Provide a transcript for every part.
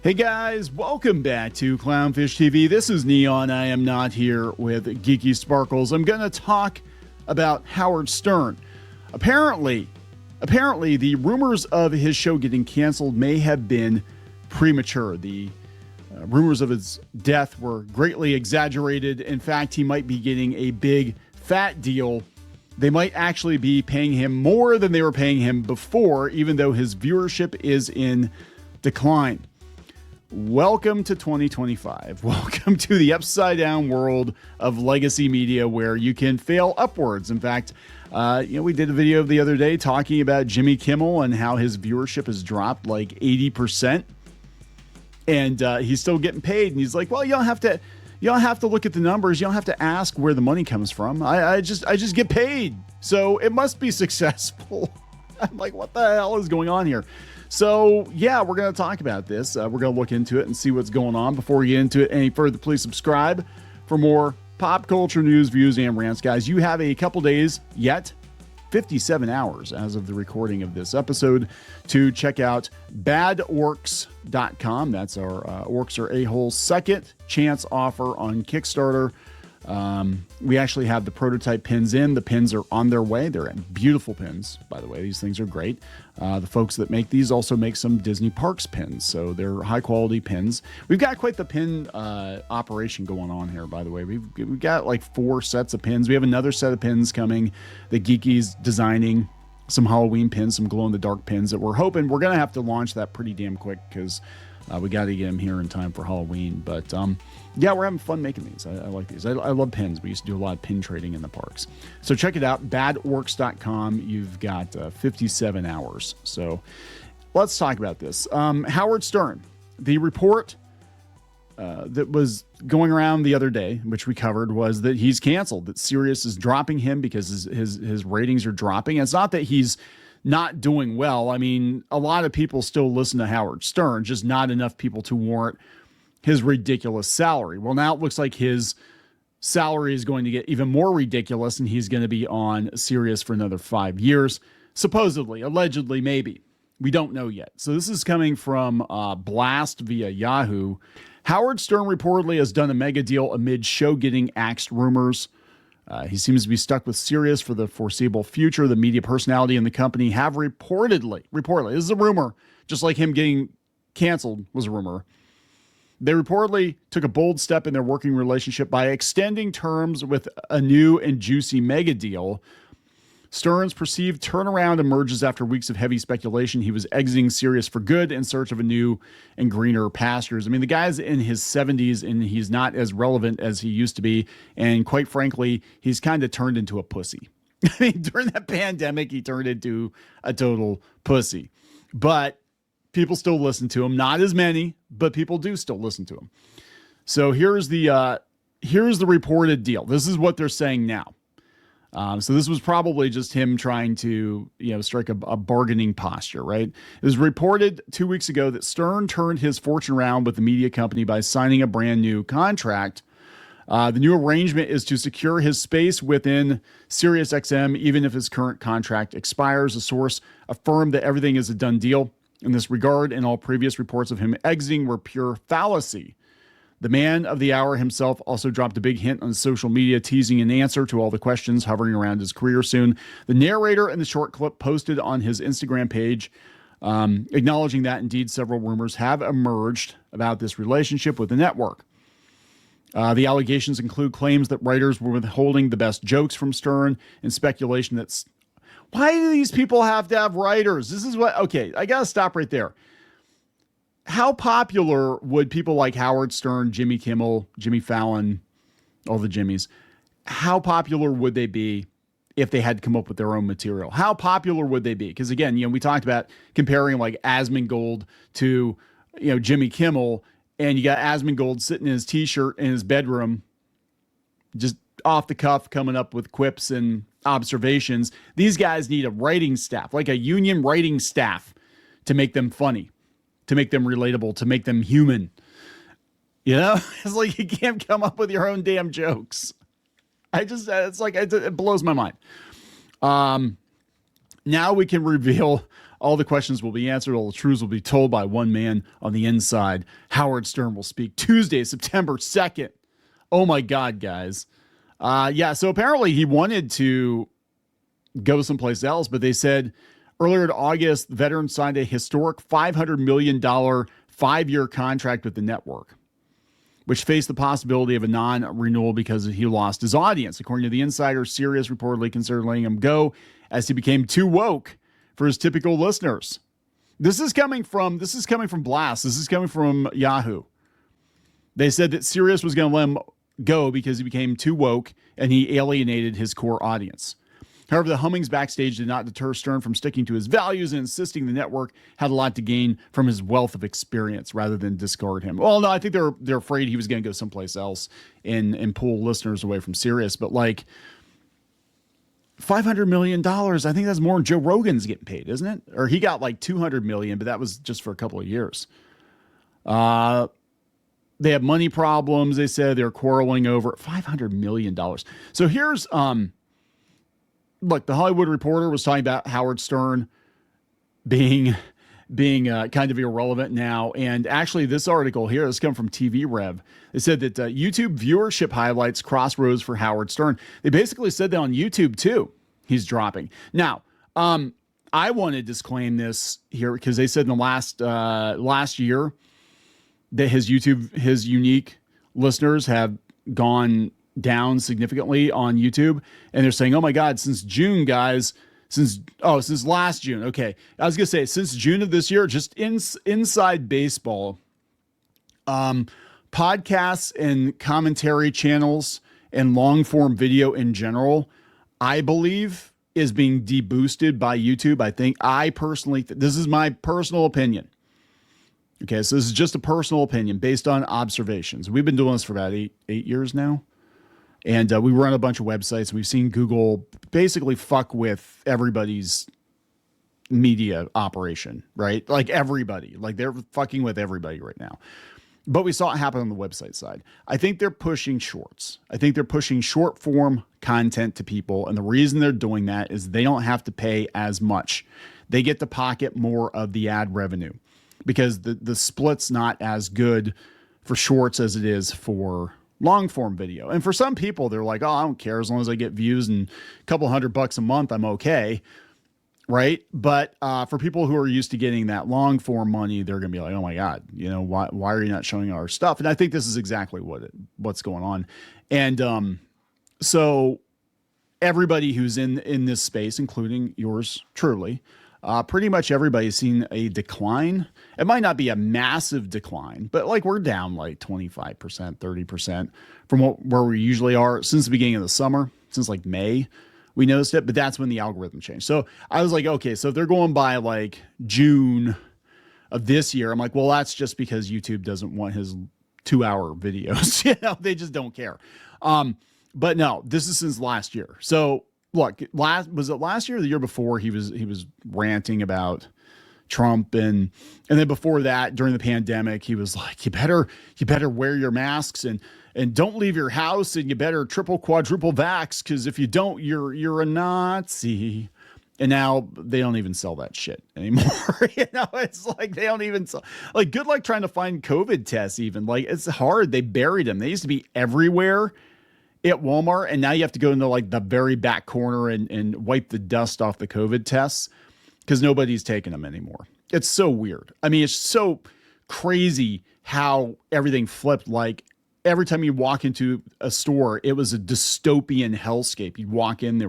Hey guys, welcome back to Clownfish TV. This is Kneon. I am not here with Geeky Sparkles. I'm going to talk about Howard Stern. Apparently, the rumors of his show getting canceled may have been premature. The rumors of his death were greatly exaggerated. In fact, he might be getting a big fat deal. They might actually be paying him more than they were paying him before, even though his viewership is in decline. Welcome to 2025. Welcome to the upside down world of legacy media where you can fail upwards. In fact, we did a video the other day talking about Jimmy Kimmel and how his viewership has dropped like 80%. And he's still getting paid. And he's like, well, you don't have to look at the numbers. You don't have to ask where the money comes from. I just get paid. So it must be successful. I'm like, what the hell is going on here? So, yeah, we're going to talk about this. We're going to look into it and see what's going on. Before we get into it any further, please subscribe for more pop culture news, views, and rants. Guys, you have a couple days yet, 57 hours as of the recording of this episode, to check out badorks.com. That's our Orcs Are A-Holes second chance offer on Kickstarter. We actually have the prototype pins in. The pins are on their way. They're beautiful pins, by the way. These things are great. The folks that make these also make some Disney Parks pins, so they're high quality pins. We've got quite the pin operation going on here, by the way. We've got like 4 sets of pins. We have another set of pins coming. The Geeky's designing some Halloween pins, some glow-in-the-dark pins that we're hoping we're going to have to launch that pretty damn quick because we got to get them here in time for Halloween. But yeah, we're having fun making these. I like these. I love pins. We used to do a lot of pin trading in the parks. So check it out, badorks.com. You've got 57 hours. So let's talk about this. Howard Stern, the report that was going around the other day, which we covered, was that he's canceled, that Sirius is dropping him because his ratings are dropping. And it's not that he's not doing well. I mean, a lot of people still listen to Howard Stern, just not enough people to warrant his ridiculous salary. Well, now it looks like his salary is going to get even more ridiculous, and he's going to be on Sirius for another 5 years, supposedly, allegedly, maybe. We don't know yet. So this is coming from Blast via Yahoo. Howard Stern reportedly has done a mega deal amid show getting axed rumors. He seems to be stuck with Sirius for the foreseeable future. The media personality and the company have reportedly, this is a rumor, just like him getting canceled was a rumor. They reportedly took a bold step in their working relationship by extending terms with a new and juicy mega deal. Stern's perceived turnaround emerges after weeks of heavy speculation he was exiting Sirius for good in search of a new and greener pastures. I mean, the guy's in his 70s and he's not as relevant as he used to be. And quite frankly, he's kind of turned into a pussy. I mean, during that pandemic, he turned into a total pussy. But people still listen to him. Not as many, but people do still listen to him. So here's the reported deal. This is what they're saying now. So this was probably just him trying to, strike a bargaining posture, right? It was reported 2 weeks ago that Stern turned his fortune around with the media company by signing a brand new contract. The new arrangement is to secure his space within SiriusXM, even if his current contract expires. A source affirmed that everything is a done deal in this regard, and all previous reports of him exiting were pure fallacy. The man of the hour himself also dropped a big hint on social media, teasing an answer to all the questions hovering around his career soon. The narrator in the short clip posted on his Instagram page, acknowledging that indeed several rumors have emerged about this relationship with the network. The allegations include claims that writers were withholding the best jokes from Stern and speculation that's... Why do these people have to have writers? Okay, I got to stop right there. How popular would people like Howard Stern, Jimmy Kimmel, Jimmy Fallon, all the Jimmys, how popular would they be if they had to come up with their own material? How popular would they be? Because again, we talked about comparing like Asmongold to, Jimmy Kimmel, and you got Asmongold sitting in his t-shirt in his bedroom, just off the cuff, coming up with quips and observations. These guys need a writing staff, like a union writing staff, to make them funny, to make them relatable, to make them human. It's like you can't come up with your own damn jokes. It blows my mind. Now we can reveal All the questions will be answered. All the truths will be told by one man on the inside. Howard Stern will speak Tuesday, September 2nd. Oh my God, guys. Yeah, so apparently he wanted to go someplace else, but they said earlier in August, the veteran signed a historic $500 million 5-year contract with the network, which faced the possibility of a non-renewal because he lost his audience. According to the insider, Sirius reportedly considered letting him go as he became too woke for his typical listeners. This is coming from Blast. This is coming from Yahoo. They said that Sirius was going to let him go because he became too woke and he alienated his core audience. However, the hummings backstage did not deter Stern from sticking to his values and insisting the network had a lot to gain from his wealth of experience rather than discard him. Well, no, I think they're afraid he was going to go someplace else and pull listeners away from Sirius. But like $500 million, I think that's more than Joe Rogan's getting paid, isn't it? Or he got like $200 million, but that was just for a couple of years. They have money problems. They said they're quarreling over $500 million. So here's, look, the Hollywood Reporter was talking about Howard Stern being kind of irrelevant now. And actually, this article here, this comes from TV Rev. It said that YouTube viewership highlights crossroads for Howard Stern. They basically said that on YouTube too. He's dropping. Now, I want to disclaim this here because they said in the last year that his unique listeners have gone down significantly on YouTube, and they're saying, oh my God, since June, guys, since last June. Okay. I was going to say since June of this year, just inside baseball, podcasts and commentary channels and long form video in general, I believe is being deboosted by YouTube. I personally, this is my personal opinion. Okay. So this is just a personal opinion based on observations. We've been doing this for about eight years now. And we run a bunch of websites. We've seen Google basically fuck with everybody's media operation, right? Like everybody, like they're fucking with everybody right now. But we saw it happen on the website side. I think they're pushing shorts. I think they're pushing short form content to people. And the reason they're doing that is they don't have to pay as much. They get to pocket more of the ad revenue because the split's not as good for shorts as it is for long form video. And for some people, they're like, oh, I don't care. As long as I get views and a couple $100 a month, I'm okay. Right. But for people who are used to getting that long form money, they're going to be like, oh my God, why are you not showing our stuff? And I think this is exactly what's going on. And so everybody who's in this space, including yours truly, pretty much everybody's seen a decline. It might not be a massive decline, but like we're down like 25%, 30% from where we usually are since the beginning of the summer, since like May, we noticed it, but that's when the algorithm changed. So I was like, okay, so if they're going by like June of this year, I'm like, well, that's just because YouTube doesn't want his 2-hour videos. They just don't care. But no, this is since last year. So look, was it last year or the year before he was ranting about Trump and then before that during the pandemic he was like you better wear your masks and don't leave your house and you better triple quadruple vax because if you don't you're a Nazi. And now they don't even sell that shit anymore. It's like they don't even sell, like good luck trying to find COVID tests even. Like it's hard. They buried them. They used to be everywhere at Walmart, and now you have to go into like the very back corner and wipe the dust off the COVID tests because nobody's taking them anymore. It's so weird. I mean, it's so crazy how everything flipped. Like every time you walk into a store, it was a dystopian hellscape. You'd walk in,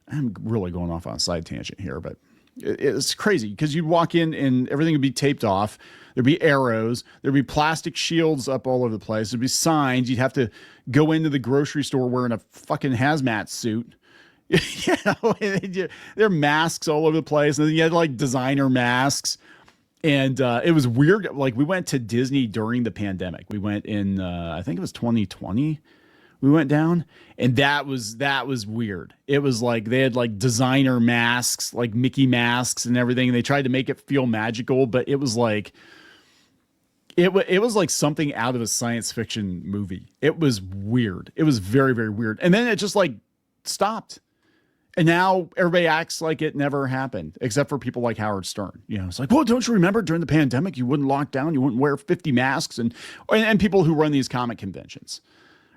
I'm really going off on a side tangent here, but it's crazy because you'd walk in and everything would be taped off. There'd be arrows. There'd be plastic shields up all over the place. There'd be signs. You'd have to go into the grocery store wearing a fucking hazmat suit. There are masks all over the place. And then you had like designer masks. And it was weird. Like we went to Disney during the pandemic. We went in, I think it was 2020. We went down, and that was weird. It was like they had like designer masks, like Mickey masks and everything. And they tried to make it feel magical, but it was like it was like something out of a science fiction movie. It was weird. It was very, very weird. And then it just like stopped. And now everybody acts like it never happened, except for people like Howard Stern. You know, it's like, well, don't you remember during the pandemic, you wouldn't lock down, you wouldn't wear 50 masks, and people who run these comic conventions,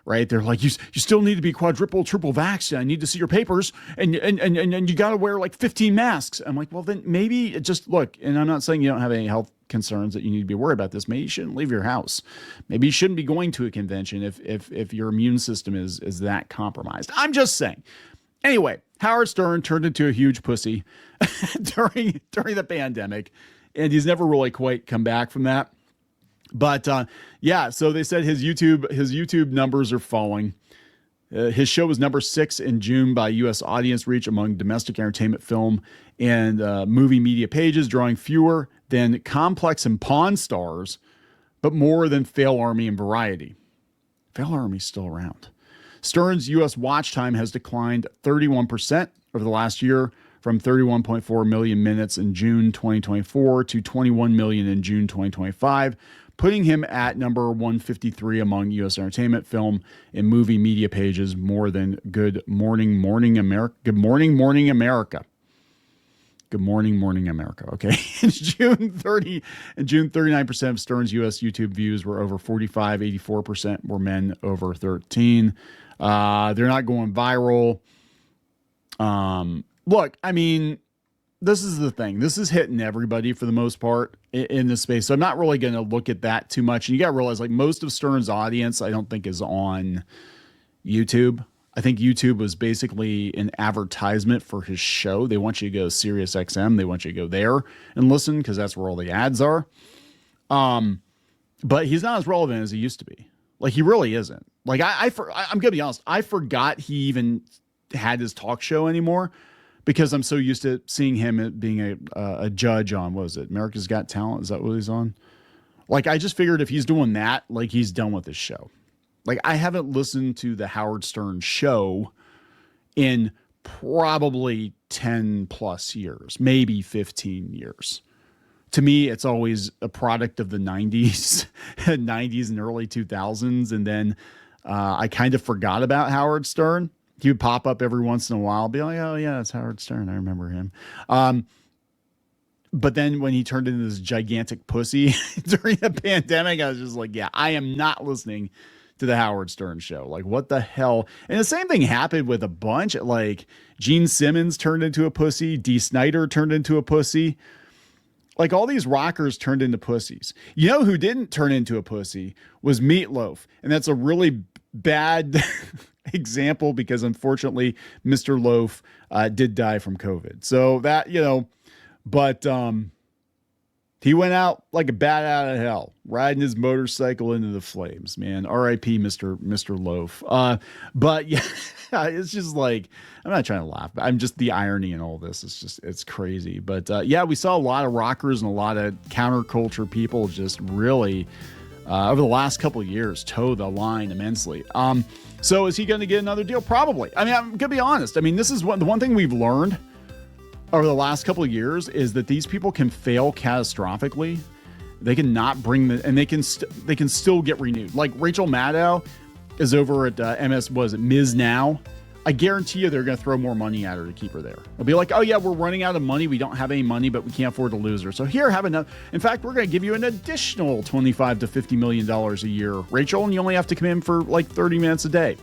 right? They're like, you still need to be quadruple, triple vaxxed. I need to see your papers, and you got to wear like 15 masks. I'm like, well, then maybe it just look. And I'm not saying you don't have any health concerns that you need to be worried about this. Maybe you shouldn't leave your house. Maybe you shouldn't be going to a convention if your immune system is that compromised. I'm just saying. Anyway, Howard Stern turned into a huge pussy during the pandemic, and he's never really quite come back from that. But yeah, so they said his YouTube numbers are falling. His show was number 6 in June by U.S. audience reach among domestic entertainment, film, and movie media pages, drawing fewer than Complex and Pawn Stars, but more than Fail Army and Variety. Fail Army's still around. Stern's U.S. watch time has declined 31% over the last year, from 31.4 million minutes in June 2024 to 21 million in June 2025, putting him at number 153 among U.S. entertainment, film, and movie media pages, more than Good Morning, Morning America. Good Morning, Morning America. Good Morning, Morning America. Okay. In June, 39% of Stern's U.S. YouTube views were over 45, 84% were men over 13. They're not going viral. Look, I mean, this is the thing. This is hitting everybody for the most part in this space. So I'm not really going to look at that too much. And you got to realize, like, most of Stern's audience, I don't think is on YouTube. I think YouTube was basically an advertisement for his show. They want you to go to SiriusXM. They want you to go there and listen because that's where all the ads are. But he's not as relevant as he used to be. Like, he really isn't. Like, I'm going to be honest. I forgot he even had his talk show anymore because I'm so used to seeing him being a judge on, what was it, America's Got Talent? Is that what he's on? Like, I just figured if he's doing that, like, he's done with his show. Like, I haven't listened to the Howard Stern show in probably 10 plus years, maybe 15 years. To me, it's always a product of the 90s and early 2000s. And then I kind of forgot about Howard Stern. He would pop up every once in a while, be like, oh, yeah, it's Howard Stern. I remember him. But then when he turned into this gigantic pussy during the pandemic, I was just like, yeah, I am not listening to the Howard Stern show. Like, what the hell? And the same thing happened with a bunch. Like, Gene Simmons turned into a pussy. Dee Snider turned into a pussy. Like, all these rockers turned into pussies. You know who didn't turn into a pussy was Meatloaf. And that's a really bad example because, unfortunately, Mr. Loaf did die from COVID. So that, you know, but he went out like a bat out of hell, riding his motorcycle into the flames, man. R.I.P. Mr. Loaf. But yeah, it's just like, I'm not trying to laugh, but I'm just, the irony in all this. It's crazy. But yeah, we saw a lot of rockers and a lot of counterculture people just really, over the last couple of years, toe the line immensely. So is he going to get another deal? Probably. I mean, I'm going to be honest. I mean, this is the one thing we've learned over the last couple of years is that these people can fail catastrophically. They can not bring and they can still get renewed. Like Rachel Maddow is over at Ms. Now. I guarantee you they're going to throw more money at her to keep her there. They'll be like, oh yeah, we're running out of money. We don't have any money, but we can't afford to lose her. So here, have enough. In fact, we're going to give you an additional $25 to $50 million a year, Rachel, and you only have to come in for like 30 minutes a day.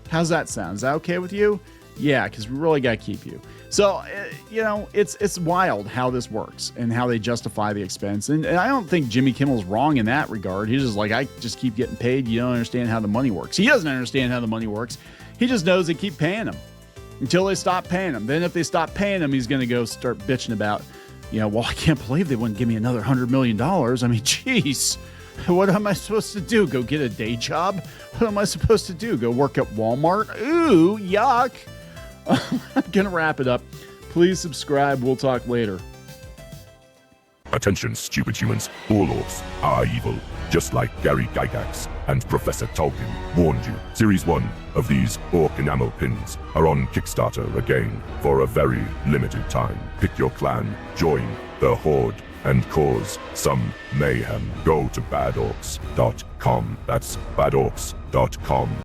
How's that sound? Is that okay with you? Yeah, because we really got to keep you. So, you know, it's wild how this works and how they justify the expense. And I don't think Jimmy Kimmel's wrong in that regard. He's just like, I just keep getting paid. You don't understand how the money works. He doesn't understand how the money works. He just knows they keep paying him until they stop paying him. Then if they stop paying him, he's going to go start bitching about, you know, well, I can't believe they wouldn't give me another $100 million. I mean, geez, what am I supposed to do? Go get a day job? What am I supposed to do? Go work at Walmart? Ooh, yuck. I'm going to wrap it up. Please subscribe. We'll talk later. Attention, stupid humans. All orcs are evil, just like Gary Gygax and Professor Tolkien warned you. Series 1 of these orc enamel pins are on Kickstarter again for a very limited time. Pick your clan, join the Horde, and cause some mayhem. Go to badorcs.com. That's badorcs.com.